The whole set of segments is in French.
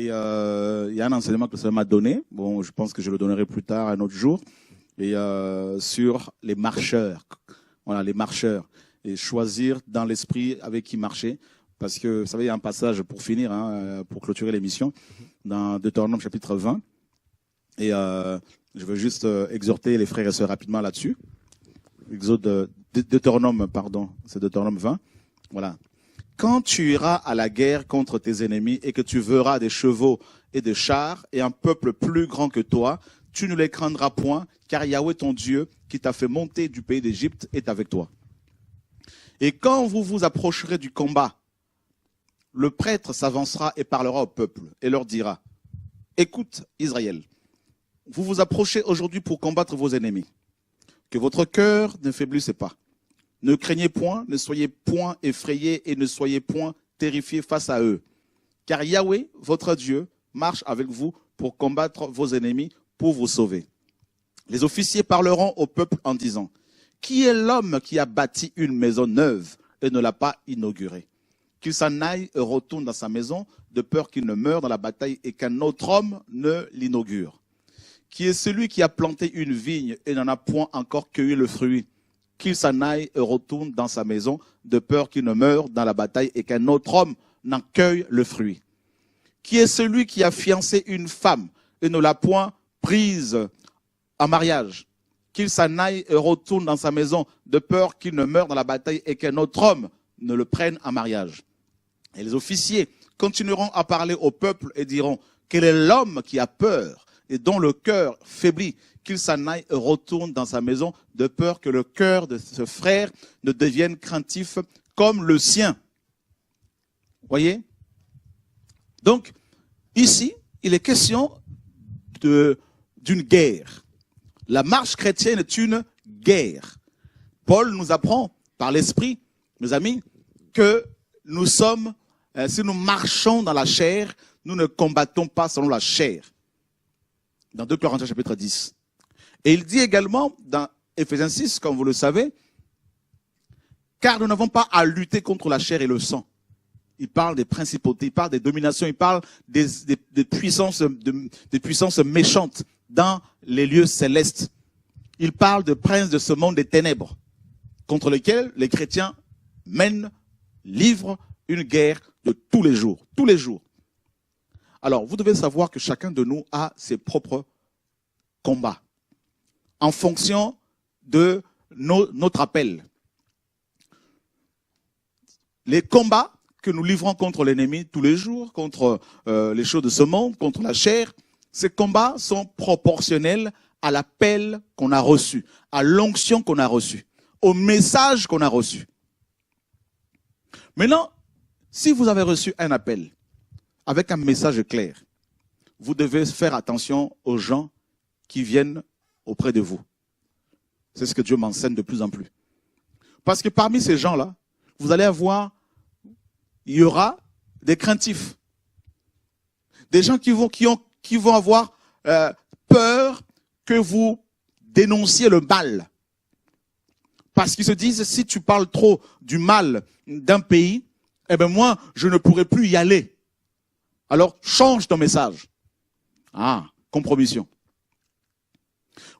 Et il y a un enseignement que ça m'a donné. Bon, je pense que je le donnerai plus tard, un autre jour. Et sur les marcheurs. Voilà, les marcheurs. Et choisir dans l'esprit avec qui marcher. Parce que, vous savez, il y a un passage pour finir, pour clôturer l'émission, dans Deutéronome chapitre 20. Et je veux juste exhorter les frères et sœurs rapidement là-dessus. Deutéronome, pardon, c'est Deutéronome 20. Voilà. Quand tu iras à la guerre contre tes ennemis et que tu verras des chevaux et des chars et un peuple plus grand que toi, tu ne les craindras point, car Yahweh ton Dieu, qui t'a fait monter du pays d'Égypte, est avec toi. Et quand vous vous approcherez du combat, le prêtre s'avancera et parlera au peuple et leur dira, « Écoute, Israël, vous vous approchez aujourd'hui pour combattre vos ennemis. Que votre cœur ne faiblisse pas. Ne craignez point, ne soyez point effrayés et ne soyez point terrifiés face à eux. Car Yahweh, votre Dieu, marche avec vous pour combattre vos ennemis, pour vous sauver. » Les officiers parleront au peuple en disant, « Qui est l'homme qui a bâti une maison neuve et ne l'a pas inaugurée? Qu'il s'en aille et retourne dans sa maison, de peur qu'il ne meure dans la bataille et qu'un autre homme ne l'inaugure. Qui est celui qui a planté une vigne et n'en a point encore cueilli le fruit? Qu'il s'en aille et retourne dans sa maison, de peur qu'il ne meure dans la bataille et qu'un autre homme n'en cueille le fruit. Qui est celui qui a fiancé une femme et ne l'a point prise en mariage? Qu'il s'en aille et retourne dans sa maison, de peur qu'il ne meure dans la bataille et qu'un autre homme ne le prenne en mariage. Et les officiers continueront à parler au peuple et diront, quel est l'homme qui a peur et dont le cœur faiblit, qu'il s'en aille et retourne dans sa maison, de peur que le cœur de ce frère ne devienne craintif comme le sien. Voyez? Donc, ici, il est question d'une guerre. La marche chrétienne est une guerre. Paul nous apprend par l'esprit, mes amis, que nous sommes, si nous marchons dans la chair, nous ne combattons pas selon la chair. Dans 2 Corinthiens chapitre 10. Et il dit également dans Éphésiens 6, comme vous le savez, car nous n'avons pas à lutter contre la chair et le sang. Il parle des principautés, il parle des dominations, il parle des puissances méchantes dans les lieux célestes. Il parle de princes de ce monde des ténèbres, contre lesquels les chrétiens livrent une guerre de tous les jours. Tous les jours. Alors, vous devez savoir que chacun de nous a ses propres combats en fonction de notre appel. Les combats que nous livrons contre l'ennemi tous les jours, contre les choses de ce monde, contre la chair, ces combats sont proportionnels à l'appel qu'on a reçu, à l'onction qu'on a reçue, au message qu'on a reçu. Maintenant, si vous avez reçu un appel avec un message clair, vous devez faire attention aux gens qui viennent auprès de vous. C'est ce que Dieu m'enseigne de plus en plus. Parce que parmi ces gens-là, vous allez avoir, il y aura des craintifs. Des gens qui vont avoir peur que vous dénonciez le mal. Parce qu'ils se disent, si tu parles trop du mal d'un pays, eh bien moi, je ne pourrai plus y aller. Alors, change ton message. Ah, compromission.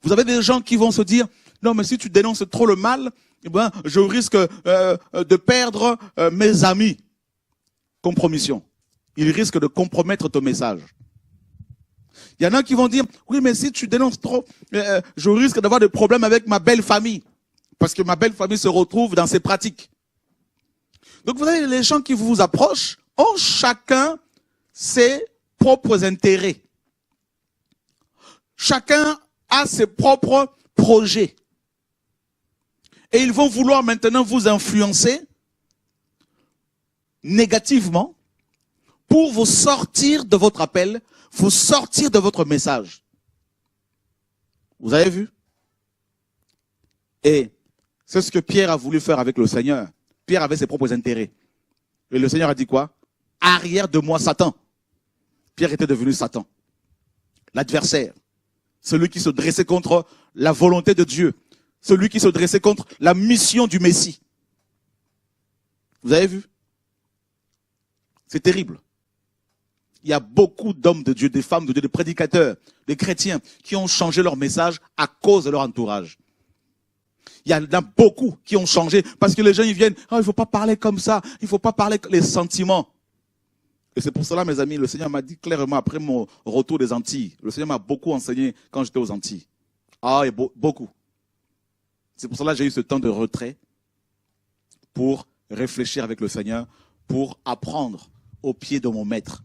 Vous avez des gens qui vont se dire, non, mais si tu dénonces trop le mal, eh ben, je risque de perdre mes amis. Compromission. Il risque de compromettre ton message. Il y en a qui vont dire, oui, mais si tu dénonces trop, je risque d'avoir des problèmes avec ma belle famille. Parce que ma belle famille se retrouve dans ces pratiques. Donc vous avez les gens qui vous approchent, ont chacun ses propres intérêts. Chacun a ses propres projets. Et ils vont vouloir maintenant vous influencer négativement pour vous sortir de votre appel, vous sortir de votre message. Vous avez vu? Et c'est ce que Pierre a voulu faire avec le Seigneur. Pierre avait ses propres intérêts. Et le Seigneur a dit quoi? Arrière de moi, Satan. Pierre était devenu Satan. L'adversaire. Celui qui se dressait contre la volonté de Dieu. Celui qui se dressait contre la mission du Messie. Vous avez vu? C'est terrible. Il y a beaucoup d'hommes de Dieu, des femmes de Dieu, des prédicateurs, des chrétiens qui ont changé leur message à cause de leur entourage. Il y en a beaucoup qui ont changé parce que les gens ils viennent, oh, il ne faut pas parler comme ça, il ne faut pas parler les sentiments. Et c'est pour cela, mes amis, le Seigneur m'a dit clairement après mon retour des Antilles. Le Seigneur m'a beaucoup enseigné quand j'étais aux Antilles. Ah, et beaucoup. C'est pour cela que j'ai eu ce temps de retrait pour réfléchir avec le Seigneur, pour apprendre au pied de mon maître.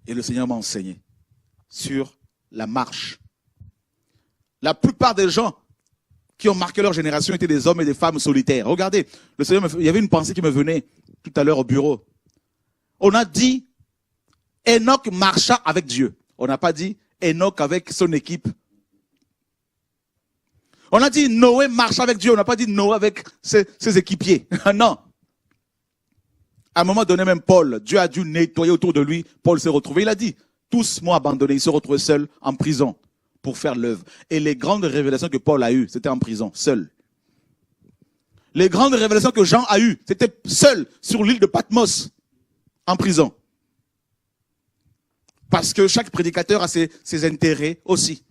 Et le Seigneur m'a enseigné sur la marche. La plupart des gens qui ont marqué leur génération étaient des hommes et des femmes solitaires. Regardez, le Seigneur, il y avait une pensée qui me venait tout à l'heure au bureau. On a dit, Enoch marcha avec Dieu. On n'a pas dit, Enoch avec son équipe. On a dit, Noé marcha avec Dieu. On n'a pas dit, Noé avec ses équipiers. Non. À un moment donné, même Paul, Dieu a dû nettoyer autour de lui. Paul s'est retrouvé. Il a dit, tous m'ont abandonné. Il s'est retrouvé seul en prison pour faire l'œuvre. Et les grandes révélations que Paul a eues, c'était en prison, seul. Les grandes révélations que Jean a eues, c'était seul sur l'île de Patmos, en prison. Parce que chaque prédicateur a ses intérêts aussi.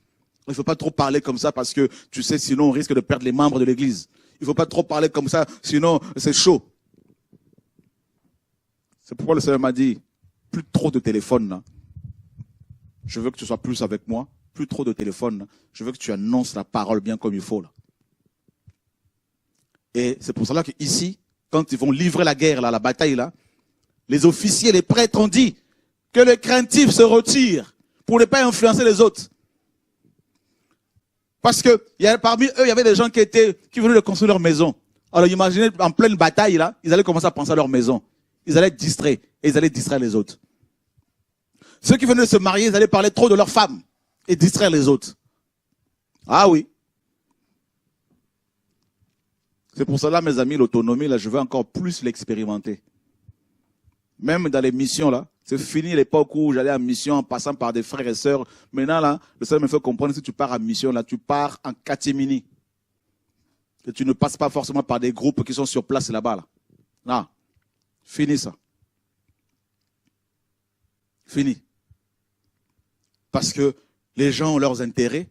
Il ne faut pas trop parler comme ça parce que, tu sais, sinon on risque de perdre les membres de l'église. Il ne faut pas trop parler comme ça, sinon c'est chaud. C'est pourquoi le Seigneur m'a dit, plus trop de téléphone là. Je veux que tu sois plus avec moi. Plus trop de téléphone. Je veux que tu annonces la parole bien comme il faut là. Et c'est pour cela qu'ici, quand ils vont livrer la guerre là, la bataille là, les officiers, les prêtres ont dit que les craintifs se retirent pour ne pas influencer les autres. Parce que parmi eux, il y avait des gens qui venaient de construire leur maison. Alors imaginez, en pleine bataille là, ils allaient commencer à penser à leur maison. Ils allaient être distraits et ils allaient distraire les autres. Ceux qui venaient de se marier, ils allaient parler trop de leur femme et distraire les autres. Ah oui. C'est pour cela, mes amis, l'autonomie, là, je veux encore plus l'expérimenter. Même dans les missions, là, c'est fini l'époque où j'allais en mission en passant par des frères et sœurs. Maintenant, là, le Seigneur me fait comprendre, si tu pars en mission, là, tu pars en catimini. Et tu ne passes pas forcément par des groupes qui sont sur place là-bas, là. Non. Fini ça. Fini. Parce que les gens ont leurs intérêts,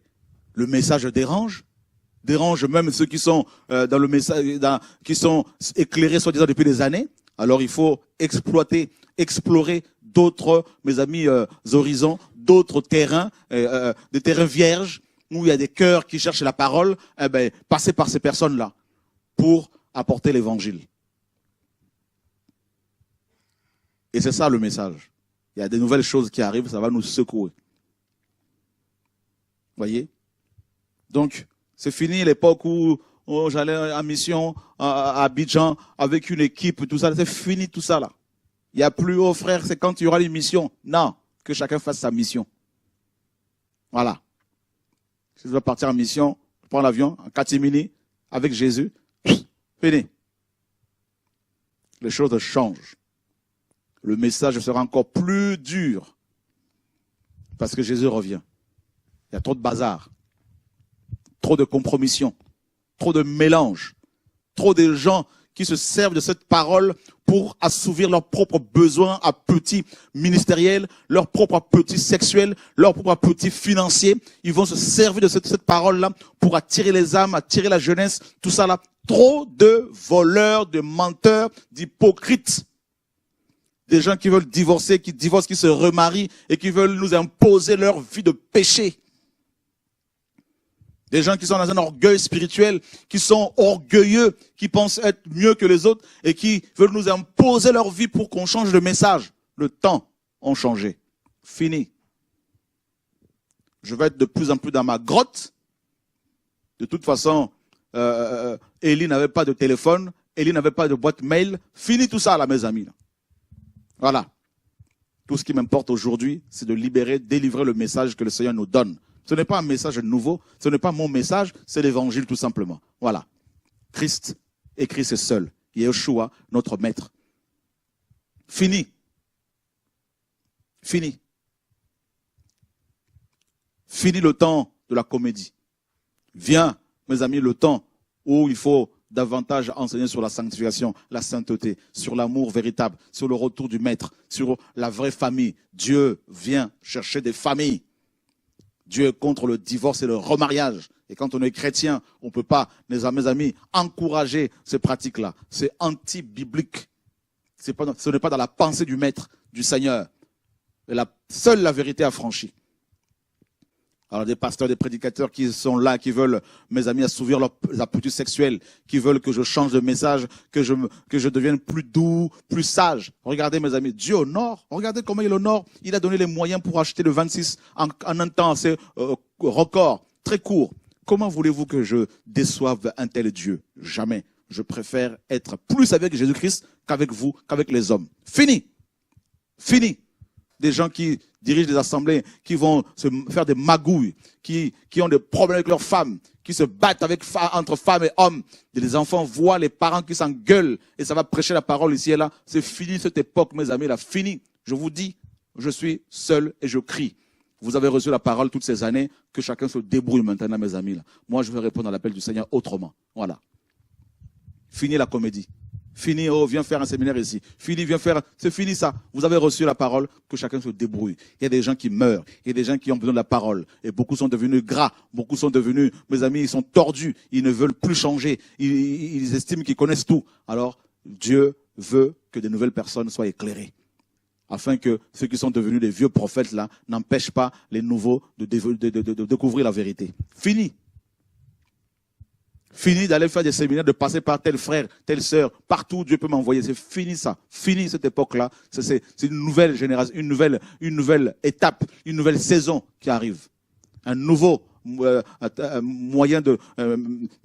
le message dérange même ceux qui sont dans le message, qui sont éclairés soi-disant depuis des années. Alors il faut explorer d'autres, mes amis, horizons, d'autres terrains, des terrains vierges où il y a des cœurs qui cherchent la parole. Passer par ces personnes-là pour apporter l'évangile. Et c'est ça le message. Il y a des nouvelles choses qui arrivent, ça va nous secouer. Voyez? Donc, c'est fini l'époque où j'allais en mission à Abidjan avec une équipe, tout ça. C'est fini tout ça là. Il n'y a plus, oh frère, c'est quand il y aura une mission. Non, que chacun fasse sa mission. Voilà. Si je dois partir en mission, je prends l'avion, en catimini, avec Jésus. Fini. Les choses changent. Le message sera encore plus dur. Parce que Jésus revient. Il y a trop de bazar. Trop de compromission. Trop de mélange. Trop de gens qui se servent de cette parole pour assouvir leurs propres besoins à petits ministériels, leurs propres appétits sexuels, leurs propres appétits financiers. Ils vont se servir de cette parole-là pour attirer les âmes, attirer la jeunesse, tout ça là. Trop de voleurs, de menteurs, d'hypocrites. Des gens qui veulent divorcer, qui divorcent, qui se remarient et qui veulent nous imposer leur vie de péché. Des gens qui sont dans un orgueil spirituel, qui sont orgueilleux, qui pensent être mieux que les autres et qui veulent nous imposer leur vie pour qu'on change de message. Le temps a changé. Fini. Je vais être de plus en plus dans ma grotte. De toute façon, Élie n'avait pas de téléphone, Élie n'avait pas de boîte mail. Fini tout ça là, mes amis. Voilà. Tout ce qui m'importe aujourd'hui, c'est de délivrer le message que le Seigneur nous donne. Ce n'est pas un message nouveau, ce n'est pas mon message, c'est l'évangile tout simplement. Voilà. Christ et Christ est seul. Yeshua, notre maître. Fini. Fini. Fini le temps de la comédie. Viens, mes amis, le temps où il faut davantage enseigner sur la sanctification, la sainteté, sur l'amour véritable, sur le retour du Maître, sur la vraie famille. Dieu vient chercher des familles. Dieu est contre le divorce et le remariage. Et quand on est chrétien, on ne peut pas, mes amis, encourager ces pratiques-là. C'est anti-biblique. Ce n'est pas dans la pensée du Maître, du Seigneur. Et seule la vérité affranchie. Alors des pasteurs, des prédicateurs qui sont là, qui veulent, mes amis, assouvir leur appétit sexuel, qui veulent que je change de message, que je devienne plus doux, plus sage. Regardez, mes amis, Dieu honore. Regardez comment il honore. Il a donné les moyens pour acheter le 26 en un temps assez record, très court. Comment voulez-vous que je déçoive un tel Dieu? Jamais. Je préfère être plus avec Jésus-Christ qu'avec vous, qu'avec les hommes. Fini. Fini. Des gens qui dirigent des assemblées, qui vont se faire des magouilles, qui ont des problèmes avec leurs femmes, qui se battent entre femmes et hommes. Et les enfants voient les parents qui s'engueulent et ça va prêcher la parole ici et là. C'est fini cette époque, mes amis, là, fini. Je vous dis, je suis seul et je crie. Vous avez reçu la parole toutes ces années, que chacun se débrouille maintenant, mes amis. Là. Moi, je vais répondre à l'appel du Seigneur autrement. Voilà. Fini la comédie. Fini, oh, viens faire un séminaire ici. Fini, viens faire... C'est fini ça. Vous avez reçu la parole, que chacun se débrouille. Il y a des gens qui meurent. Il y a des gens qui ont besoin de la parole. Et beaucoup sont devenus gras. Beaucoup sont devenus, mes amis, ils sont tordus. Ils ne veulent plus changer. Ils estiment qu'ils connaissent tout. Alors, Dieu veut que de nouvelles personnes soient éclairées. Afin que ceux qui sont devenus des vieux prophètes là n'empêchent pas les nouveaux de découvrir la vérité. Fini. Fini d'aller faire des séminaires, de passer par tel frère, telle sœur, partout Dieu peut m'envoyer. C'est fini ça. Fini cette époque-là. C'est une nouvelle génération, une nouvelle étape, une nouvelle saison qui arrive. Un nouveau moyen de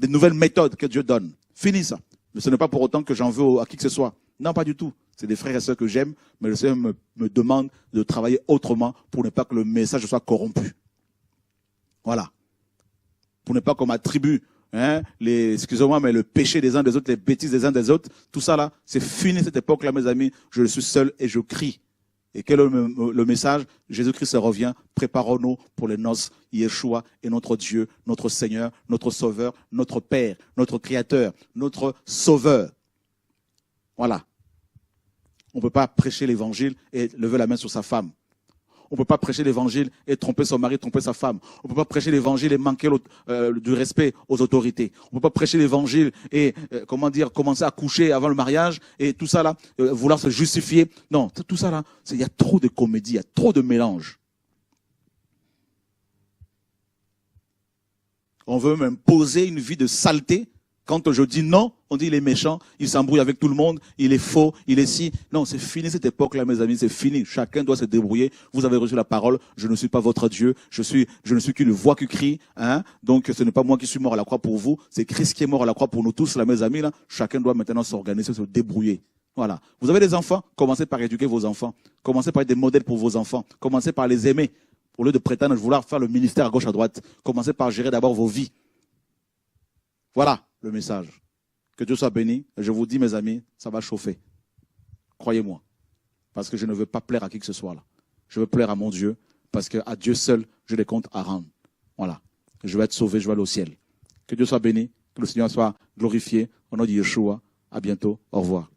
nouvelles méthodes que Dieu donne. Fini ça. Mais ce n'est pas pour autant que j'en veux à qui que ce soit. Non, pas du tout. C'est des frères et sœurs que j'aime, mais le Seigneur me demande de travailler autrement pour ne pas que le message soit corrompu. Voilà. Pour ne pas qu'on m'attribue excusez-moi, mais le péché des uns des autres, les bêtises des uns des autres, tout ça là, c'est fini cette époque-là, mes amis. Je suis seul et je crie. Et quel est le message? Jésus-Christ revient, préparons-nous pour les noces. Yeshua est notre Dieu, notre Seigneur, notre Sauveur, notre Père, notre Créateur, notre Sauveur. Voilà. On ne peut pas prêcher l'évangile et lever la main sur sa femme. On ne peut pas prêcher l'évangile et tromper son mari, tromper sa femme. On ne peut pas prêcher l'évangile et manquer du respect aux autorités. On ne peut pas prêcher l'évangile et, commencer à coucher avant le mariage et tout ça là, vouloir se justifier. Non, tout ça là, il y a trop de comédie, il y a trop de mélange. On veut même poser une vie de saleté. Quand je dis non, on dit il est méchant, il s'embrouille avec tout le monde, il est faux, il est si. Non, c'est fini cette époque-là, mes amis, c'est fini. Chacun doit se débrouiller. Vous avez reçu la parole, je ne suis pas votre Dieu, je ne suis qu'une voix qui crie. Donc ce n'est pas moi qui suis mort à la croix pour vous, c'est Christ qui est mort à la croix pour nous tous, là, mes amis. Là. Chacun doit maintenant s'organiser, se débrouiller. Voilà. Vous avez des enfants, commencez par éduquer vos enfants. Commencez par être des modèles pour vos enfants. Commencez par les aimer. Au lieu de prétendre vouloir faire le ministère à gauche, à droite, commencez par gérer d'abord vos vies. Voilà le message. Que Dieu soit béni. Je vous dis, mes amis, ça va chauffer. Croyez-moi. Parce que je ne veux pas plaire à qui que ce soit là. Je veux plaire à mon Dieu. Parce qu'à Dieu seul, je les compte à rendre. Voilà. Je vais être sauvé, je vais aller au ciel. Que Dieu soit béni. Que le Seigneur soit glorifié. Au nom de Yeshua. À bientôt. Au revoir.